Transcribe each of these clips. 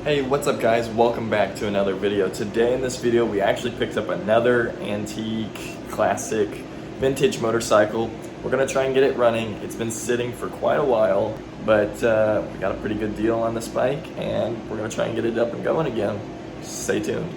Hey, what's up guys? Welcome back to another video. Today in this video we actually picked up another antique, classic, vintage motorcycle. We're gonna try and get it running. It's been sitting for quite a while, but we got a pretty good deal on this bike and we're gonna try and get it up and going again. Stay tuned.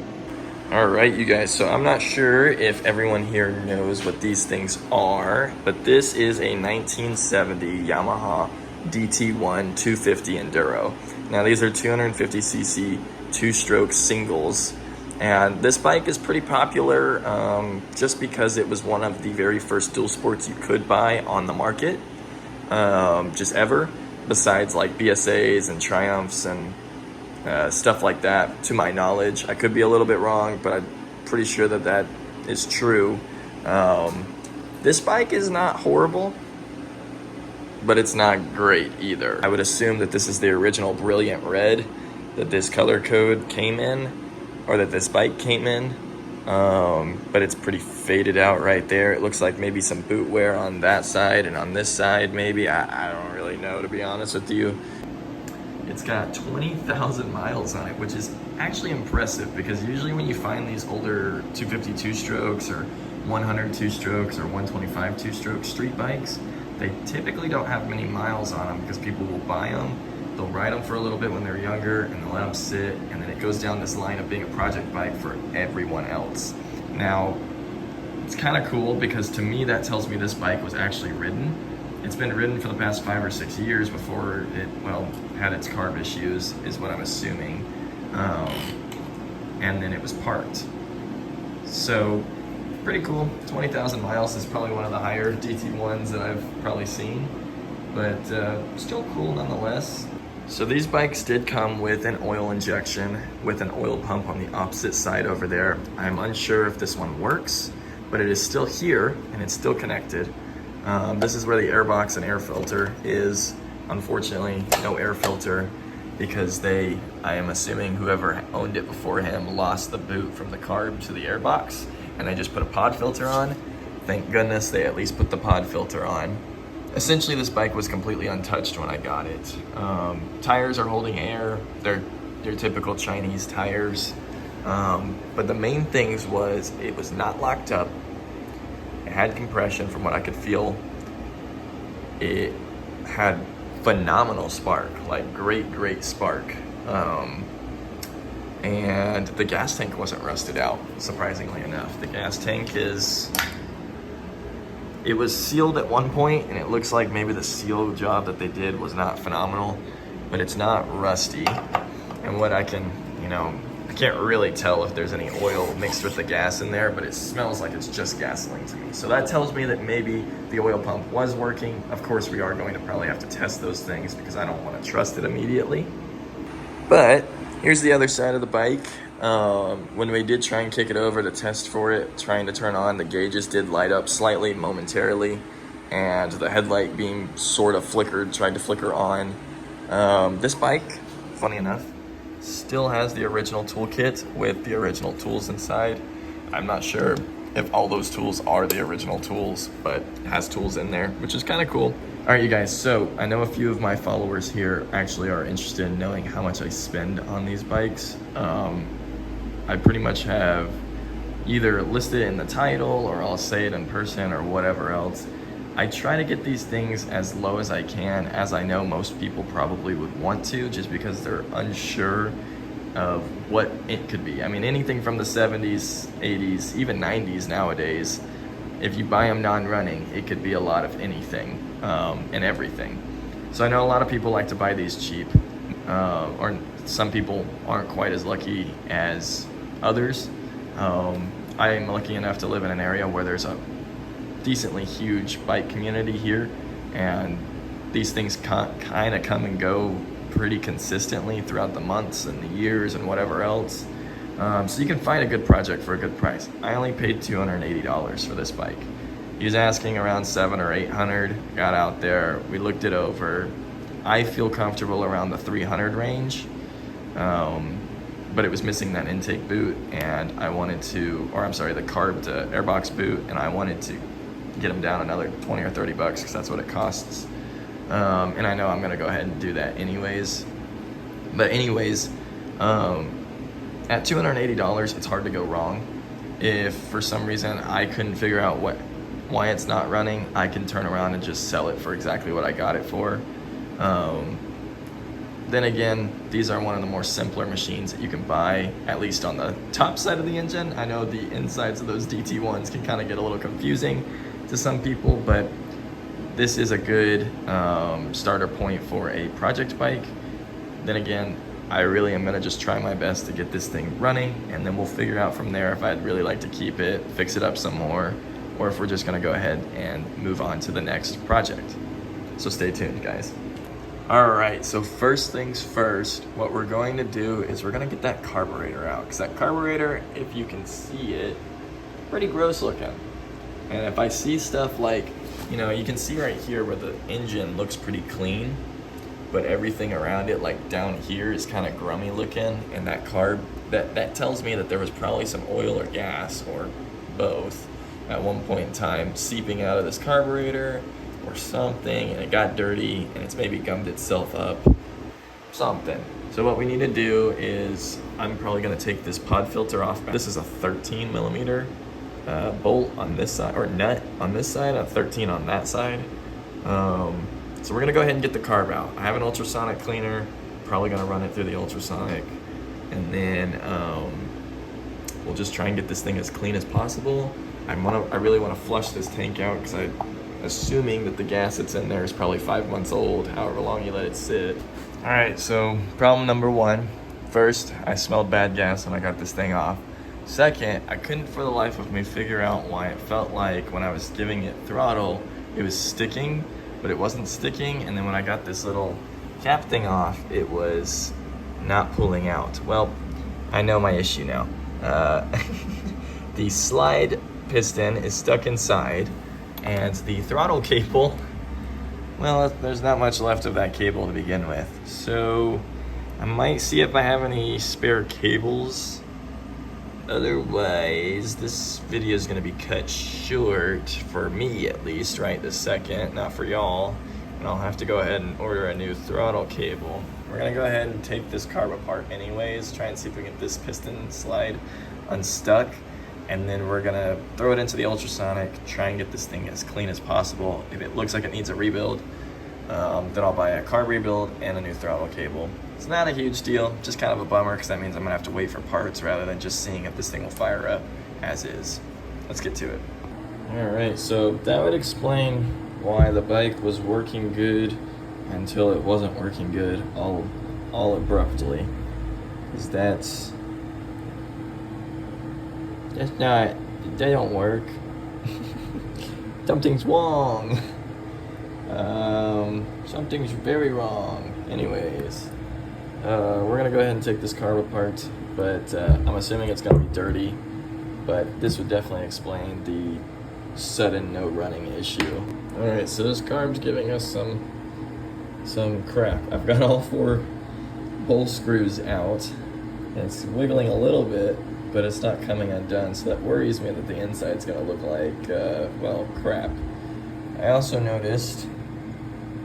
All right, you guys, so I'm not sure if everyone here knows what these things are, but this is a 1970 Yamaha DT1 250 Enduro. Now these are 250cc two-stroke singles, and this bike is pretty popular just because it was one of the very first dual sports you could buy on the market, just ever, besides like BSAs and Triumphs and stuff like that, to my knowledge. I could be a little bit wrong, but I'm pretty sure that that is true. This bike is not horrible, but it's not great either. I would assume that this is the original Brilliant Red that this color code came in, or that this bike came in, but it's pretty faded out right there. It looks like maybe some boot wear on that side and on this side maybe. I don't really know, to be honest with you. It's got 20,000 miles on it, which is actually impressive because usually when you find these older 252 strokes or 102 strokes or 125 two-stroke street bikes, they typically don't have many miles on them because people will buy them, they'll ride them for a little bit when they're younger, and they'll let them sit, and then it goes down this line of being a project bike for everyone else. Now, it's kind of cool because to me that tells me this bike was actually ridden. It's been ridden for the past 5 or 6 years before it, well, had its carb issues, is what I'm assuming. And then it was parked. So, pretty cool. 20,000 miles is probably one of the higher DT1s that I've probably seen, but still cool nonetheless. So these bikes did come with an oil injection with an oil pump on the opposite side over there. I'm unsure if this one works, but it is still here and it's still connected. This is where the airbox and air filter is. Unfortunately, no air filter because I am assuming whoever owned it before him lost the boot from the carb to the airbox, and they just put a pod filter on. Thank goodness they at least put the pod filter on. Essentially, this bike was completely untouched when I got it. Tires are holding air. They're your typical Chinese tires. But the main things was it was not locked up. It had compression from what I could feel. It had phenomenal spark, like great spark. And the gas tank wasn't rusted out, surprisingly enough. The gas tank it was sealed at one point, and it looks like maybe the seal job that they did was not phenomenal, but it's not rusty. And what I can, I can't really tell if there's any oil mixed with the gas in there, but it smells like it's just gasoline to me. So that tells me that maybe the oil pump was working. Of course, we are going to probably have to test those things because I don't want to trust it immediately. But here's the other side of the bike. When we did try and kick it over to test for it, trying to turn on, the gauges did light up slightly momentarily, and the headlight beam sort of tried to flicker on. This bike, funny enough, still has the original toolkit with the original tools inside. I'm not sure if all those tools are the original tools, but it has tools in there, which is kind of cool. All right, you guys, so I know a few of my followers here actually are interested in knowing how much I spend on these bikes. I pretty much have either listed it in the title, or I'll say it in person, or whatever else. I try to get these things as low as I can, as I know most people probably would want to, just because they're unsure of what it could be. I mean, anything from the 70s, 80s, even 90s nowadays, if you buy them non-running, it could be a lot of anything and everything. So I know a lot of people like to buy these cheap, or some people aren't quite as lucky as others. I am lucky enough to live in an area where there's a decently huge bike community here, and these things kind of come and go pretty consistently throughout the months and the years and whatever else. So you can find a good project for a good price. I only paid $280 for this bike. He was asking around $700 or $800. Got out there, we looked it over. I feel comfortable around the $300 range, but it was missing that intake boot, and I wanted to, the carb to airbox boot, and I wanted to get them down another 20 or 30 bucks because that's what it costs. And I know I'm gonna go ahead and do that anyways. But anyways, At $280, it's hard to go wrong. If for some reason I couldn't figure out why it's not running, I can turn around and just sell it for exactly what I got it for. Then again, these are one of the more simpler machines that you can buy, at least on the top side of the engine. I know the insides of those DT1s can kind of get a little confusing to some people, but this is a good starter point for a project bike. Then again, I really am gonna just try my best to get this thing running, and then we'll figure out from there if I'd really like to keep it, fix it up some more, or if we're just gonna go ahead and move on to the next project. So stay tuned, guys. All right, so first things first, what we're going to do is we're gonna get that carburetor out, because that carburetor, if you can see it, pretty gross looking. And if I see stuff like, you know, you can see right here where the engine looks pretty clean, but everything around it, like down here, is kind of grummy looking, and that carb, that tells me that there was probably some oil or gas, or both, at one point in time, seeping out of this carburetor, or something, and it got dirty, and it's maybe gummed itself up, something. So what we need to do is, I'm probably gonna take this pod filter off. This is a 13 millimeter bolt on this side, or nut on this side, a 13 on that side. So we're gonna go ahead and get the carb out. I have an ultrasonic cleaner, probably gonna run it through the ultrasonic, and then we'll just try and get this thing as clean as possible. I really wanna flush this tank out, because I'm assuming that the gas that's in there is probably 5 months old, however long you let it sit. All right, so problem number one. First, I smelled bad gas when I got this thing off. Second, I couldn't for the life of me figure out why it felt like when I was giving it throttle, it was sticking, but it wasn't sticking. And then when I got this little cap thing off, it was not pulling out. Well, I know my issue now. The slide piston is stuck inside, and the throttle cable, well, there's not much left of that cable to begin with. So I might see if I have any spare cables. Otherwise, this video is gonna be cut short, for me at least, right this second, not for y'all. And I'll have to go ahead and order a new throttle cable. We're gonna go ahead and take this carb apart anyways, try and see if we can get this piston slide unstuck. And then we're gonna throw it into the ultrasonic, try and get this thing as clean as possible. If it looks like it needs a rebuild, then I'll buy a carb rebuild and a new throttle cable. It's not a huge deal, just kind of a bummer, because that means I'm gonna have to wait for parts rather than just seeing if this thing will fire up as is. Let's get to it. All right, so that would explain why the bike was working good until it wasn't working good all abruptly. Because that's not, that don't work. Something's wrong. Something's very wrong. Anyways, we're gonna go ahead and take this carb apart, but I'm assuming it's gonna be dirty, but this would definitely explain the sudden no running issue. All right, so this carb's giving us some crap. I've got all 4 bolt screws out, and it's wiggling a little bit, but it's not coming undone, so that worries me that the inside's gonna look like, well, crap. I also noticed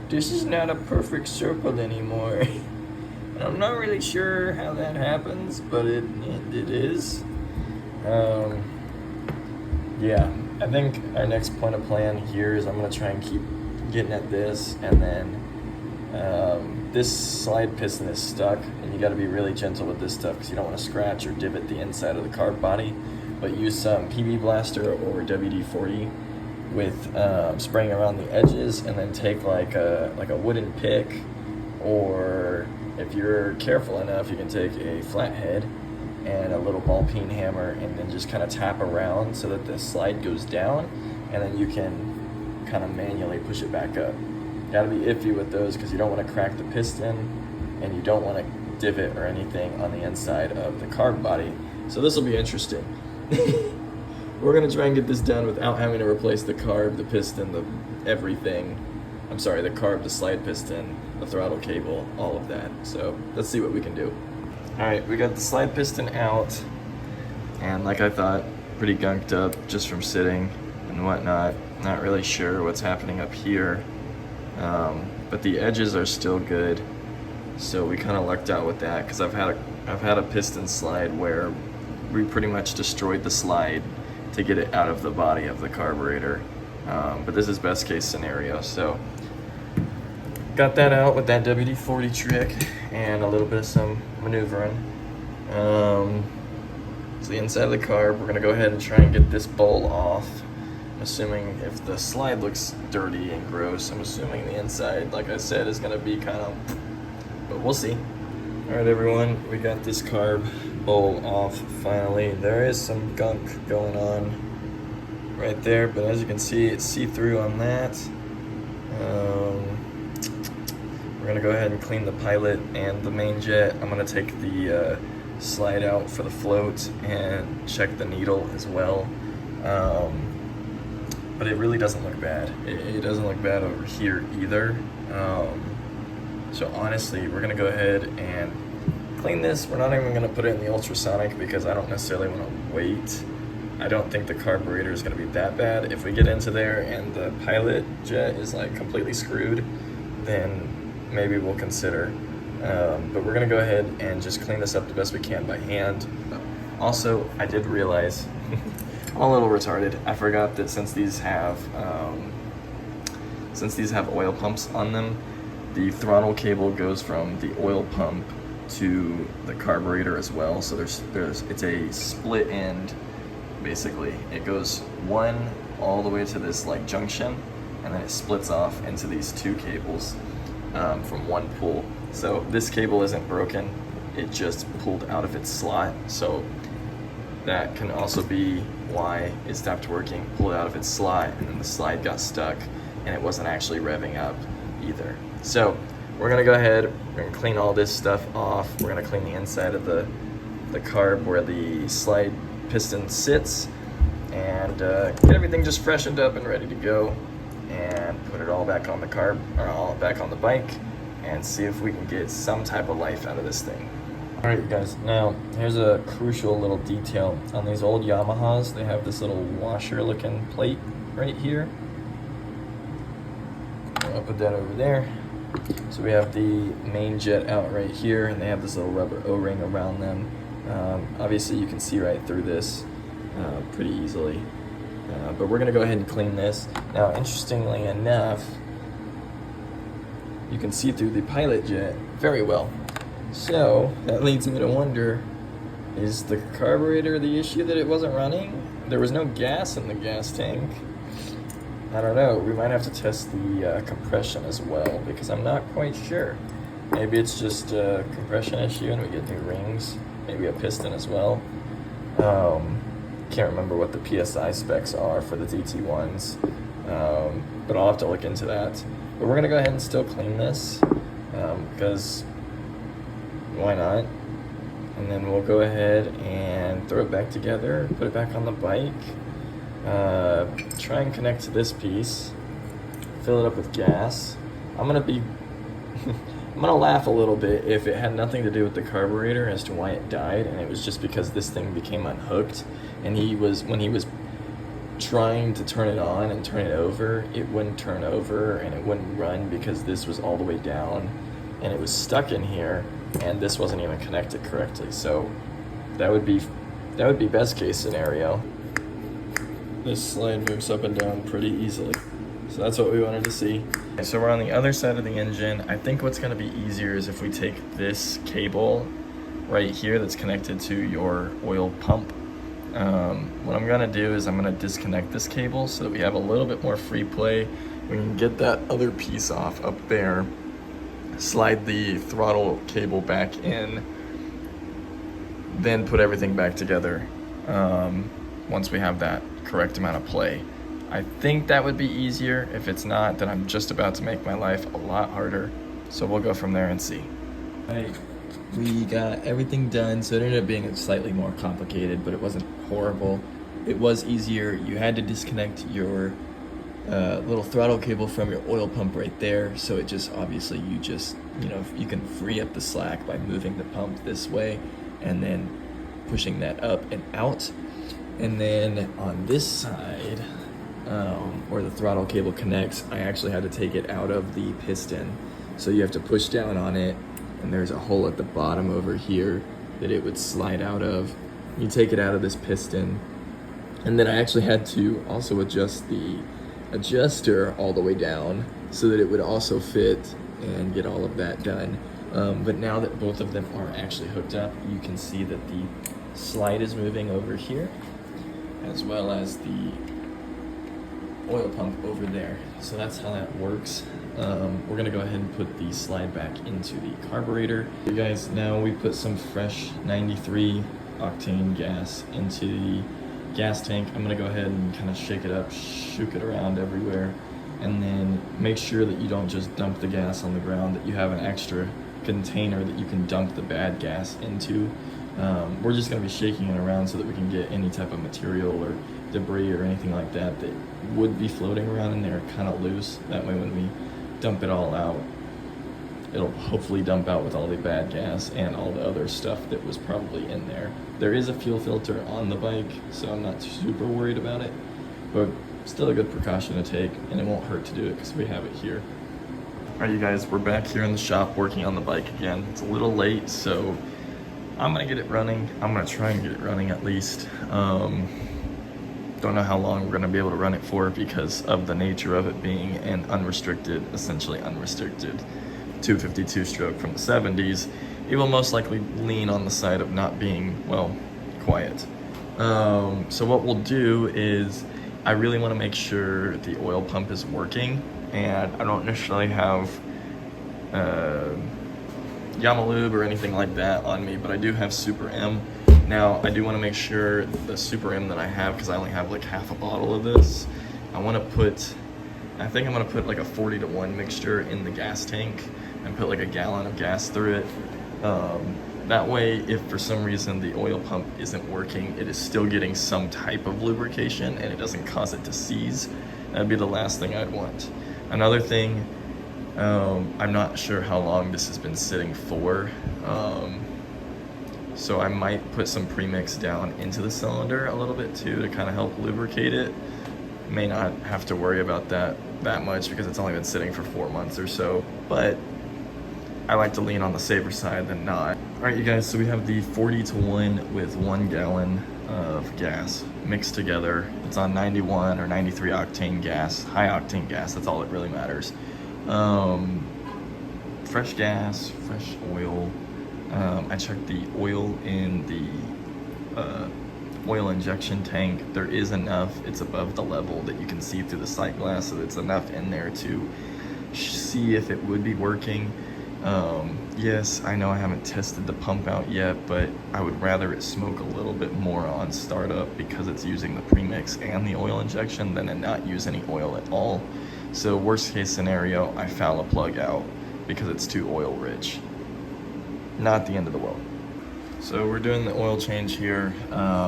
this is not a perfect circle anymore. And I'm not really sure how that happens, but it is. Yeah, I think our next point of plan here is I'm gonna try and keep getting at this, and then this slide piston is stuck, and you got to be really gentle with this stuff because you don't want to scratch or divot the inside of the carb body. But use some PB Blaster or WD-40 with spraying around the edges, and then take like a wooden pick, or if you're careful enough, you can take a flathead and a little ball peen hammer, and then just kind of tap around so that the slide goes down, and then you can kind of manually push it back up. Gotta be iffy with those because you don't want to crack the piston, and you don't want to divot or anything on the inside of the carb body. So this will be interesting. We're gonna try and get this done without having to replace the carb, the piston, the everything. I'm sorry, the carb, the slide piston, the throttle cable, all of that. So let's see what we can do. All right, we got the slide piston out, and like I thought, pretty gunked up just from sitting and whatnot. Not really sure what's happening up here. But the edges are still good. So we kind of lucked out with that, because I've had a piston slide where we pretty much destroyed the slide to get it out of the body of the carburetor. But this is best case scenario. So got that out with that WD-40 trick and a little bit of some maneuvering. So the inside of the carb, we're gonna go ahead and try and get this bowl off. I'm assuming if the slide looks dirty and gross, I'm assuming the inside, like I said, is gonna be kind of, but we'll see. All right, everyone, we got this carb bowl off finally. There is some gunk going on right there, but as you can see, it's see-through on that. We're gonna go ahead and clean the pilot and the main jet. I'm gonna take the slide out for the float and check the needle as well. But it really doesn't look bad. It doesn't look bad over here either. So honestly, we're gonna go ahead and clean this. We're not even gonna put it in the ultrasonic because I don't necessarily wanna wait. I don't think the carburetor is gonna be that bad. If we get into there and the pilot jet is like completely screwed, then maybe we'll consider. But we're gonna go ahead and just clean this up the best we can by hand. Also, I did realize, I'm a little retarded. I forgot that since these have oil pumps on them, the throttle cable goes from the oil pump to the carburetor as well. So it's a split end, basically. It goes one all the way to this like junction, and then it splits off into these two cables from one pull. So this cable isn't broken, it just pulled out of its slot. So that can also be why it stopped working, pulled out of its slot, and then the slide got stuck and it wasn't actually revving up either. So we're gonna go ahead, we're gonna clean all this stuff off. We're gonna clean the inside of the carb where the slide piston sits, and get everything just freshened up and ready to go, and put it all back on the carb, or all back on the bike, and see if we can get some type of life out of this thing. All right, you guys, now here's a crucial little detail. On these old Yamahas, they have this little washer looking plate right here. I'll put that over there. So we have the main jet out right here, and they have this little rubber O-ring around them. Obviously you can see right through this pretty easily, but we're gonna go ahead and clean this. Now, interestingly enough, you can see through the pilot jet very well. So that leads me to wonder, is the carburetor the issue that it wasn't running? There was no gas in the gas tank. I don't know, we might have to test the compression as well, because I'm not quite sure. Maybe it's just a compression issue and we get new rings, maybe a piston as well. Can't remember what the PSI specs are for the TT1s, but I'll have to look into that. But we're gonna go ahead and still clean this, because why not? And then we'll go ahead and throw it back together, put it back on the bike, try and connect to this piece, fill it up with gas. I'm gonna laugh a little bit if it had nothing to do with the carburetor as to why it died, and it was just because this thing became unhooked, and when he was trying to turn it on and turn it over, it wouldn't turn over and it wouldn't run because this was all the way down and it was stuck in here, and this wasn't even connected correctly. So that would be best case scenario. This slide moves up and down pretty easily. So that's what we wanted to see. So we're on the other side of the engine. I think what's gonna be easier is if we take this cable right here that's connected to your oil pump. What I'm gonna do is I'm gonna disconnect this cable so that we have a little bit more free play. We can get that other piece off up there, slide the throttle cable back in, then put everything back together once we have that correct amount of play. I think that would be easier. If it's not, then I'm just about to make my life a lot harder. So we'll go from there and see. All right, we got everything done. So it ended up being slightly more complicated, but it wasn't horrible. It was easier. You had to disconnect your little throttle cable from your oil pump right there. So it just, obviously you can free up the slack by moving the pump this way and then pushing that up and out. And then on this side, where the throttle cable connects, I actually had to take it out of the piston. So you have to push down on it and there's a hole at the bottom over here that it would slide out of. You take it out of this piston, and then I actually had to also adjust the adjuster all the way down so that it would also fit and get all of that done. But now that both of them are actually hooked up, you can see that the slide is moving over here, as well as the oil pump over there. So that's how that works. We're gonna go ahead and put the slide back into the carburetor. You guys, now we put some fresh 93 octane gas into the gas tank. I'm gonna go ahead and kind of shake it up, shook it around everywhere, and then make sure that you don't just dump the gas on the ground, that you have an extra container that you can dump the bad gas into. We're just gonna be shaking it around so that we can get any type of material or debris or anything like that that would be floating around in there kind of loose. That way when we dump it all out, it'll hopefully dump out with all the bad gas and all the other stuff that was probably in there. There is a fuel filter on the bike, so I'm not super worried about it, but still a good precaution to take, and it won't hurt to do it because we have it here. All right, you guys, we're back here in the shop working on the bike again. It's a little late, so I'm gonna get it running. I'm gonna try and get it running at least. Don't know how long we're gonna be able to run it for because of the nature of it being an unrestricted, essentially unrestricted 252 stroke from the 70s. It will most likely lean on the side of not being, well, quiet. So what we'll do is, I really wanna make sure the oil pump is working, and I don't necessarily have Yamaha lube or anything like that on me, but I do have Super M. Now, I do want to make sure the Super M that I have, because I only have like half a bottle of this, I think I'm going to put like a 40-to-1 mixture in the gas tank and put like a gallon of gas through it. That way, if for some reason the oil pump isn't working, it is still getting some type of lubrication and it doesn't cause it to seize. That'd be the last thing I'd want. Another thing, I'm not sure how long this has been sitting for. So I might put some premix down into the cylinder a little bit too to kind of help lubricate it. May not have to worry about that much because it's only been sitting for 4 months or so, but I like to lean on the safer side than not. All right, you guys, so we have the 40-to-1 with 1 gallon of gas mixed together. It's on 91 or 93 octane gas, high octane gas, that's all that really matters. Fresh gas, fresh oil. I checked the oil in the oil injection tank. There is enough. It's above the level that you can see through the sight glass, so it's enough in there to see if it would be working. Yes, I know I haven't tested the pump out yet, but I would rather it smoke a little bit more on startup because it's using the premix and the oil injection than it not use any oil at all. So worst case scenario, I foul a plug out because it's too oil rich. Not the end of the world. So we're doing the oil change here.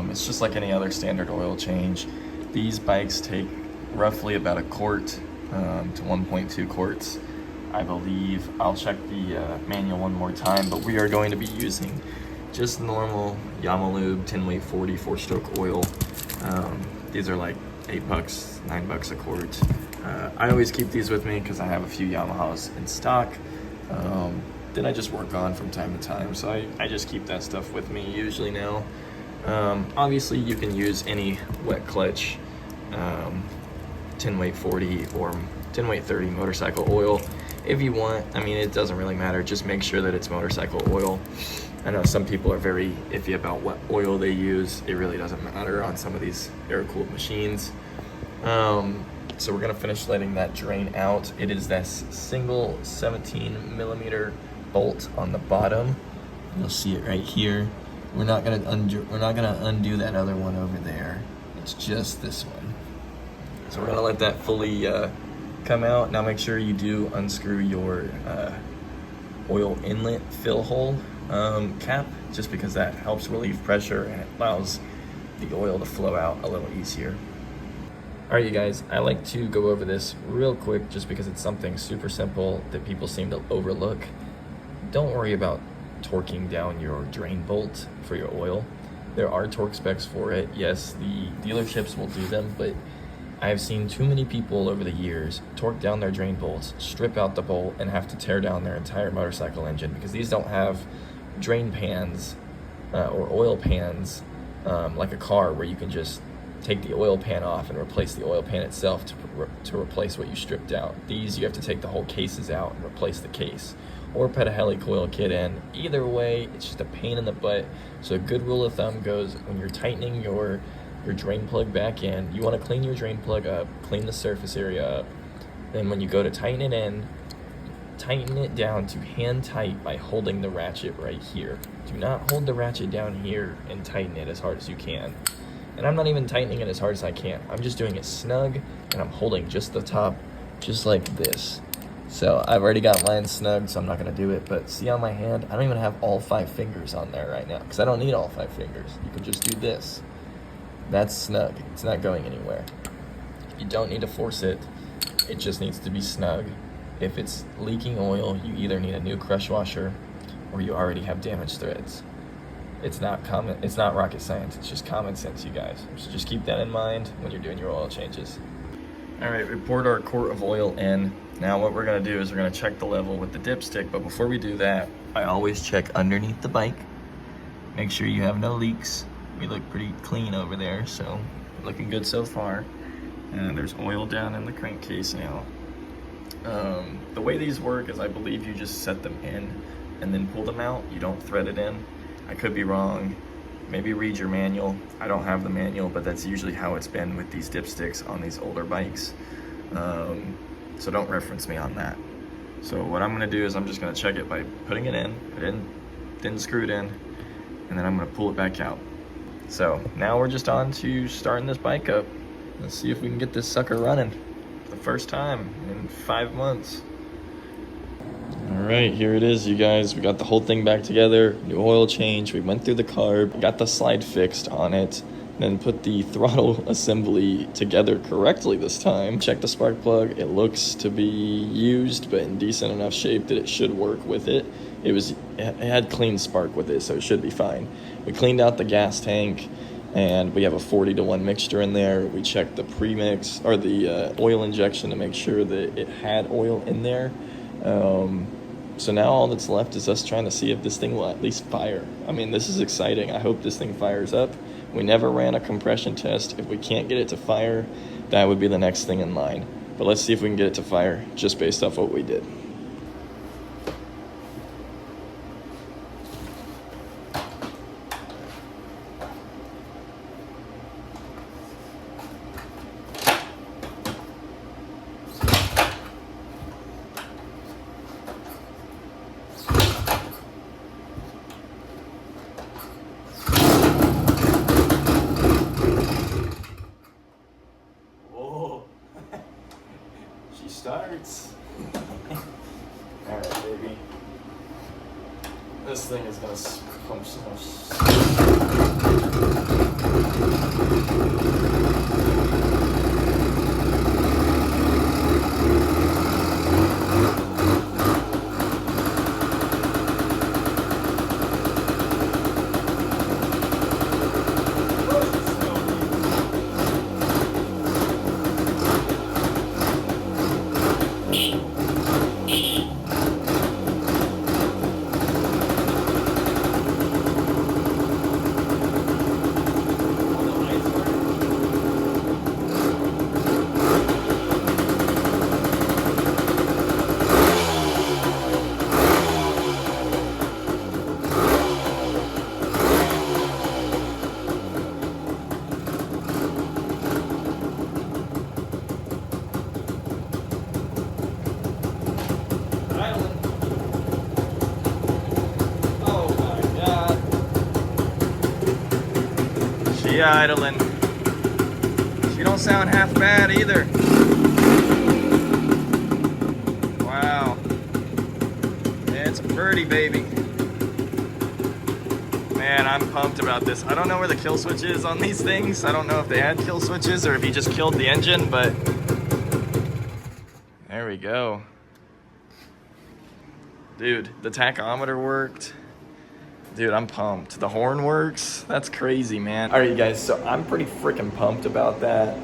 It's just like any other standard oil change. These bikes take roughly about a quart to 1.2 quarts, I believe. I'll check the manual one more time, but we are going to be using just normal Yamaha lube 10 weight 40 4-stroke oil. These are like $8, $9 a quart. I always keep these with me because I have a few Yamahas in stock. Then I just work on from time to time, so I just keep that stuff with me usually now. Obviously you can use any wet clutch 10 weight 40 or 10 weight 30 motorcycle oil if you want. I mean, it doesn't really matter, just make sure that it's motorcycle oil. I know some people are very iffy about what oil they use. It really doesn't matter on some of these air-cooled machines. So we're gonna finish letting that drain out. It is this single 17mm bolt on the bottom. You'll see it right here. We're not gonna undo that other one over there. It's just this one. So we're gonna let that fully come out. Now make sure you do unscrew your oil inlet fill hole cap, just because that helps relieve pressure and it allows the oil to flow out a little easier. All right, you guys, I like to go over this real quick just because it's something super simple that people seem to overlook. Don't worry about torquing down your drain bolt for your oil. There are torque specs for it. Yes, the dealerships will do them, but I've seen too many people over the years torque down their drain bolts, strip out the bolt, and have to tear down their entire motorcycle engine because these don't have drain pans or oil pans like a car where you can just take the oil pan off and replace the oil pan itself to replace what you stripped out. These, you have to take the whole cases out and replace the case, or put a helicoil kit in. Either way, it's just a pain in the butt. So a good rule of thumb goes, when you're tightening your drain plug back in, you want to clean your drain plug up, clean the surface area up. Then when you go to tighten it in, tighten it down to hand tight by holding the ratchet right here. Do not hold the ratchet down here and tighten it as hard as you can. And I'm not even tightening it as hard as I can. I'm just doing it snug, and I'm holding just the top, just like this. So I've already got mine snug, so I'm not gonna do it, but see on my hand, I don't even have all 5 fingers on there right now, because I don't need all 5 fingers. You can just do this. That's snug. It's not going anywhere. You don't need to force it. It just needs to be snug. If it's leaking oil, you either need a new crush washer or you already have damaged threads. It's not rocket science. It's just common sense, you guys. So just keep that in mind when you're doing your oil changes. All right, we poured our quart of oil in. Now what we're gonna do is we're gonna check the level with the dipstick, but before we do that, I always check underneath the bike. Make sure you have no leaks. We look pretty clean over there, so looking good so far. And there's oil down in the crankcase now. The way these work is I believe you just set them in and then pull them out. You don't thread it in. I could be wrong. Maybe read your manual. I don't have the manual, but that's usually how it's been with these dipsticks on these older bikes. So don't reference me on that. So what I'm gonna do is I'm just gonna check it by putting it in. I didn't screw it in, and then I'm gonna pull it back out. So now we're just on to starting this bike up. Let's see if we can get this sucker running for the first time in 5 months. All right, here it is, you guys. We got the whole thing back together, new oil change. We went through the carb, got the slide fixed on it, then put the throttle assembly together correctly this time. Check the spark plug. It looks to be used, but in decent enough shape that it should work with it. It had clean spark with it, so it should be fine. We cleaned out the gas tank, and we have a 40-to-1 mixture in there. We checked the premix, or the oil injection, to make sure that it had oil in there. So now all that's left is us trying to see if this thing will at least fire. I mean, this is exciting. I hope this thing fires up. We never ran a compression test. If we can't get it to fire, that would be the next thing in line. But let's see if we can get it to fire just based off what we did. Starts. All right, baby. This thing is gonna pump so idling. She don't sound half bad either. Wow. It's a birdie, baby. Man, I'm pumped about this. I don't know where the kill switch is on these things. I don't know if they had kill switches or if he just killed the engine, but there we go. Dude, the tachometer worked. Dude, I'm pumped. The horn works. That's crazy, man. All right, you guys, so I'm pretty freaking pumped about that.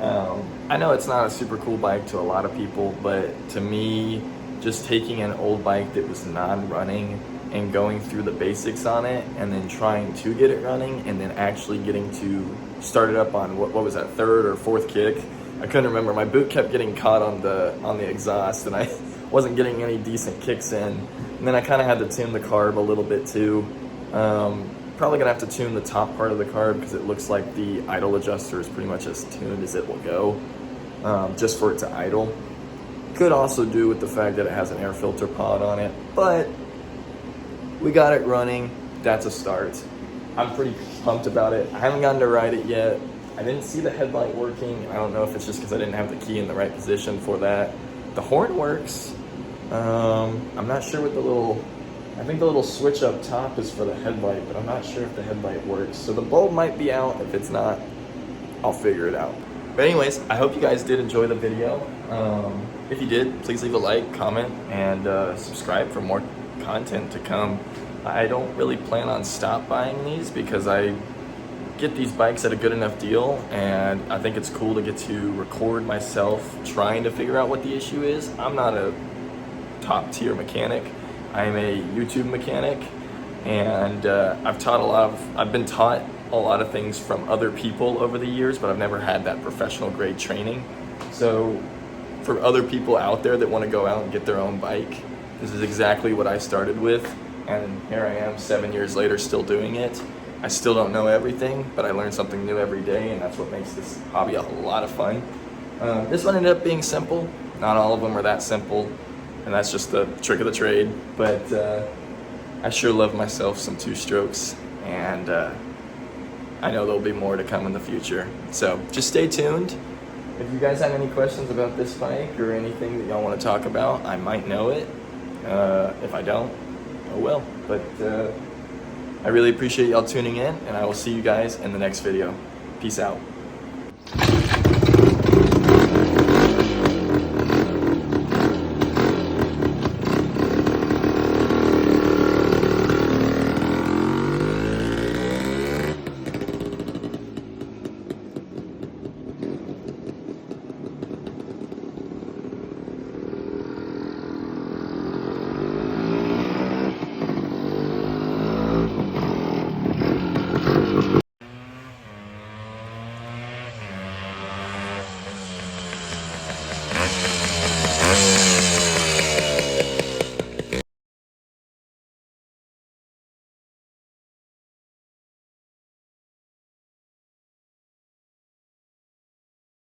I know it's not a super cool bike to a lot of people, but to me, just taking an old bike that was non-running and going through the basics on it and then trying to get it running and then actually getting to start it up on, what was that, third or fourth kick? I couldn't remember. My boot kept getting caught on the exhaust and I wasn't getting any decent kicks in. And then I kind of had to tune the carb a little bit too. Probably gonna have to tune the top part of the carb because it looks like the idle adjuster is pretty much as tuned as it will go, just for it to idle. Could also do with the fact that it has an air filter pod on it, but we got it running. That's a start. I'm pretty pumped about it. I haven't gotten to ride it yet. I didn't see the headlight working. I don't know if it's just because I didn't have the key in the right position for that. The horn works. I'm not sure what I think the little switch up top is for the headlight, but I'm not sure if the headlight works. So the bulb might be out. If it's not, I'll figure it out. But anyways, I hope you guys did enjoy the video. If you did, please leave a like, comment, and subscribe for more content to come. I don't really plan on stop buying these because I get these bikes at a good enough deal, and I think it's cool to get to record myself trying to figure out what the issue is. I'm not a top tier mechanic. I'm a YouTube mechanic, and I've been taught a lot of things from other people over the years, but I've never had that professional grade training. So for other people out there that want to go out and get their own bike, this is exactly what I started with, and here I am 7 years later still doing it. I still don't know everything, but I learn something new every day, and that's what makes this hobby a lot of fun. This one ended up being simple. Not all of them are that simple, and that's just the trick of the trade, but I sure love myself some two-strokes, and I know there'll be more to come in the future. So just stay tuned. If you guys have any questions about this bike or anything that y'all want to talk about, I might know it. If I don't, oh well. But I really appreciate y'all tuning in, and I will see you guys in the next video. Peace out.